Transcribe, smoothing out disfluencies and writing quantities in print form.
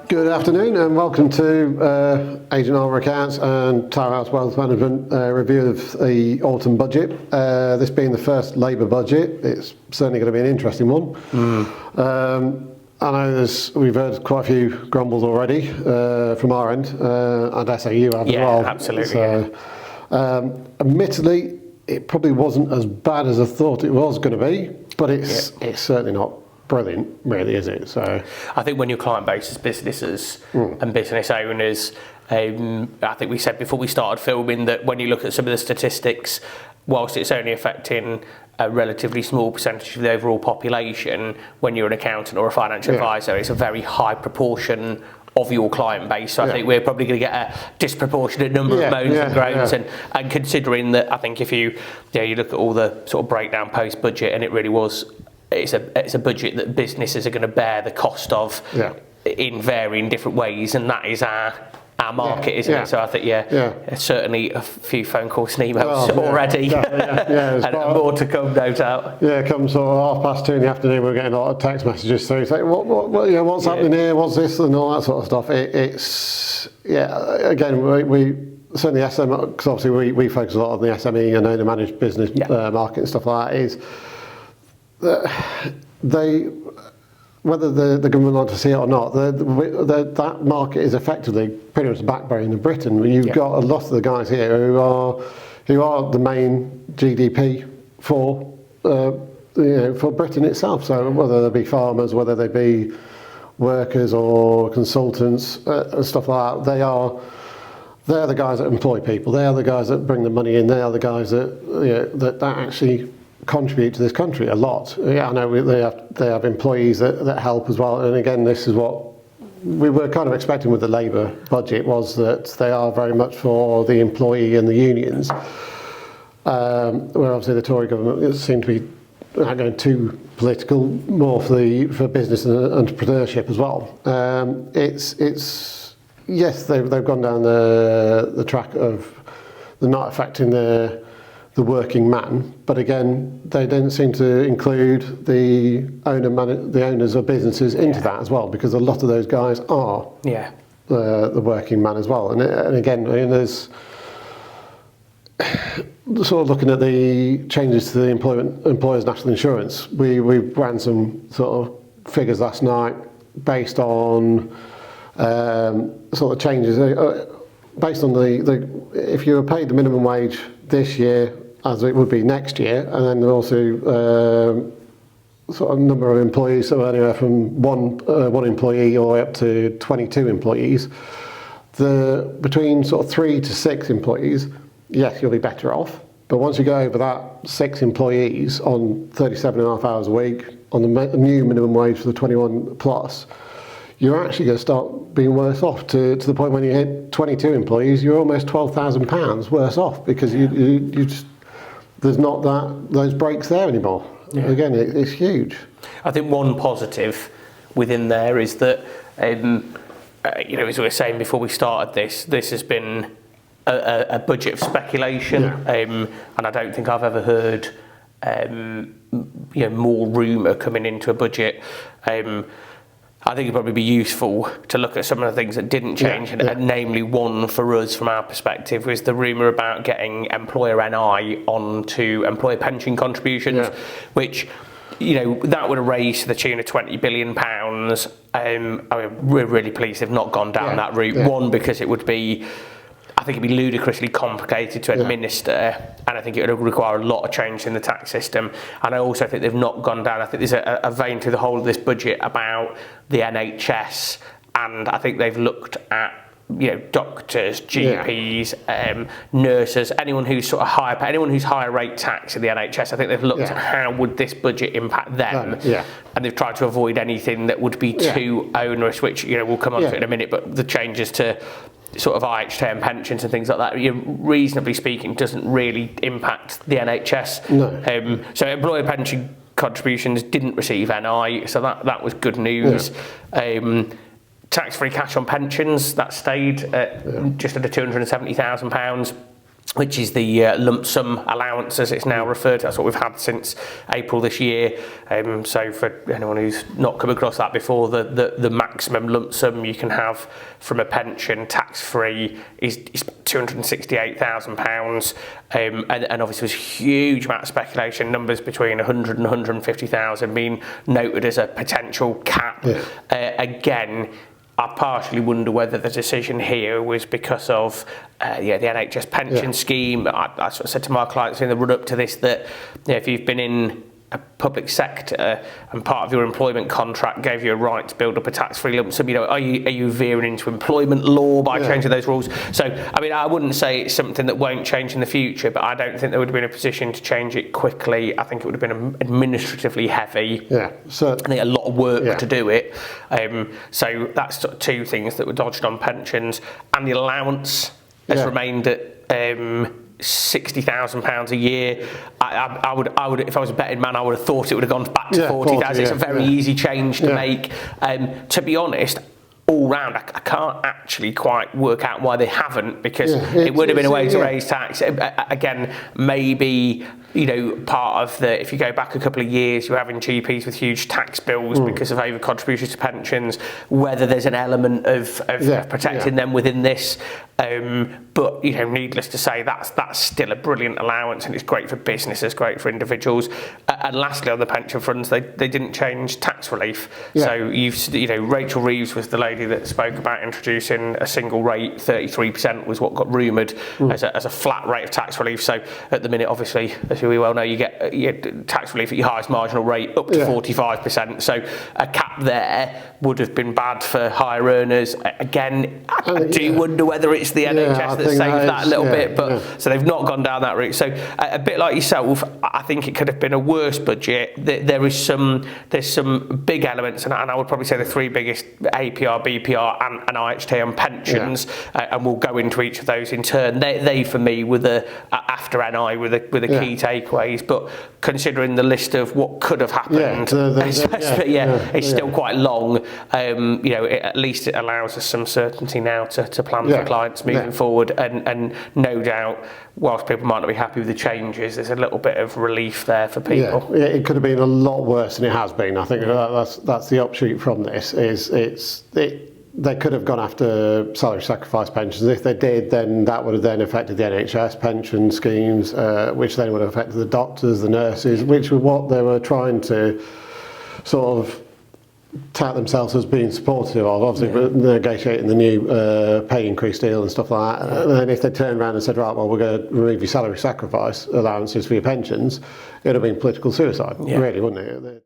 Good afternoon and welcome to Agent Armour Accounts and Tower House Wealth Management review of the autumn budget. This being the first Labour budget, it's certainly going to be an interesting one. I know we've heard quite a few grumbles already from our end, and SAU have as well. Absolutely. So, admittedly, it probably wasn't as bad as I thought it was going to be, but it's certainly not brilliant, really, is it? So I think when your client base is businesses and business owners, I think we said before we started filming that when you look at some of the statistics, whilst it's only affecting a relatively small percentage of the overall population, when you're an accountant or a financial advisor, it's a very high proportion of your client base. So I think we're probably going to get a disproportionate number of moans and groans. And considering that, I think if you look at all the sort of breakdown post-budget, and it really was, it's a budget that businesses are going to bear the cost of in varying different ways, and that is our market, isn't it? So I think, certainly a few phone calls and emails already, and more to come, no doubt. Yeah, come sort of 2:30 in the afternoon, we're getting a lot of text messages through saying, what's happening here, what's this, and all that sort of stuff. Again, we certainly SME, because obviously we focus a lot on the SME and owner managed business market and stuff like that, is that whether the government want to see it or not, that market is effectively pretty much the backbone of Britain. You've got a lot of the guys here who are the main GDP for Britain itself. So whether they be farmers, whether they be workers or consultants and stuff like that, they're the guys that employ people. They are the guys that bring the money in. They are the guys that actually contribute to this country a lot. I know they have employees that help as well. And again, this is what we were kind of expecting with the Labour budget, was that they are very much for the employee and the unions. Where obviously the Tory government seemed to be not going too political, more for business and entrepreneurship as well. Yes, they've gone down the track of they're not affecting the working man, but again, they didn't seem to include the owners of businesses into that as well, because a lot of those guys are the working man as well. And again, there's sort of looking at the changes to the employers' national insurance. We ran some sort of figures last night based on sort of changes based on if you were paid the minimum wage this year as it would be next year, and then also sort of number of employees, so anywhere from one employee all the way up to 22 employees. Between sort of 3 to 6 employees, yes, you'll be better off. But once you go over that 6 employees on 37.5 hours a week on the new minimum wage for the 21 plus, you're actually going to start being worse off to the point when you hit 22 employees, you're almost £12,000 worse off, because you just there's not those breaks there anymore. Again, it's huge. I think one positive within there is that, as we were saying before we started this has been a budget of speculation, and I don't think I've ever heard more rumour coming into a budget. I think it'd probably be useful to look at some of the things that didn't change, and namely one for us from our perspective was the rumour about getting employer NI onto employer pension contributions, which that would have raised to the tune of £20 billion. We're really pleased they've not gone down that route. One, because it would be, I think it'd be ludicrously complicated to administer, and I think it would require a lot of change in the tax system. And I also think they've not gone down. I think there's a vein through the whole of this budget about the NHS, and I think they've looked at doctors, GPs, nurses, anyone who's sort of higher pay, anyone who's higher rate tax in the NHS. I think they've looked at how would this budget impact them, and they've tried to avoid anything that would be too onerous, which we'll come on to in a minute. But the changes to sort of IHT and pensions and things like that, reasonably speaking, doesn't really impact the NHS. No. So employer pension contributions didn't receive NI, so that was good news. Tax-free cash on pensions, that stayed at just under £270,000. which is the lump sum allowance, as it's now referred to. That's what we've had since April this year. So for anyone who's not come across that before, the maximum lump sum you can have from a pension tax-free is £268,000. And obviously there's a huge amount of speculation, numbers between 100 and 150,000 being noted as a potential cap. Yeah. Again, I partially wonder whether the decision here was because of the NHS pension scheme. I sort of said to my clients in the run-up to this that if you've been in a public sector and part of your employment contract gave you a right to build up a tax-free lump sum, are you veering into employment law by changing those rules? So, I mean, I wouldn't say it's something that won't change in the future, but I don't think there would have been a position to change it quickly. I think it would have been administratively heavy. Yeah, so I think a lot of work to do it. So that's sort of two things that were dodged on pensions, and the allowance has remained at £60,000 a year. I would, if I was a betting man, I would have thought it would have gone back to 40,000. It's a very easy change to make. To be honest, all round, I can't actually quite work out why they haven't, because it would have been a way to raise tax. Again, maybe part of the, if you go back a couple of years, you're having GPs with huge tax bills because of over contributions to pensions, whether there's an element of protecting them within this. But needless to say, that's still a brilliant allowance, and it's great for businesses, great for individuals. And lastly, on the pension funds, they didn't change tax relief. So Rachel Reeves was the lady that spoke about introducing a single rate. 33% was what got rumoured as a flat rate of tax relief. So at the minute, obviously, as we well know, you get tax relief at your highest marginal rate up to 45%. So a cap there would have been bad for higher earners. Again, I do wonder whether it's the NHS that saved that a little bit, but so they've not gone down that route. So a bit like yourself, I think it could have been a worse budget. There's some big elements, and I would probably say the three biggest: APR, BPR, and IHT on pensions, and we'll go into each of those in turn. They for me were the after NI were the key takeaways. But considering the list of what could have happened, it's still quite long. At least it allows us some certainty now to plan for clients moving forward, and no doubt, whilst people might not be happy with the changes, there's a little bit of relief there for people. Yeah, it could have been a lot worse than it has been. I think that's the upshot from this. They could have gone after salary sacrifice pensions. If they did, then that would have then affected the NHS pension schemes, which then would have affected the doctors, the nurses, which were what they were trying to sort of tout themselves as being supportive of, obviously negotiating the new pay increase deal and stuff like that. And then if they turned around and said, right, well, we're going to remove your salary sacrifice allowances for your pensions, it would have been political suicide, really, wouldn't it?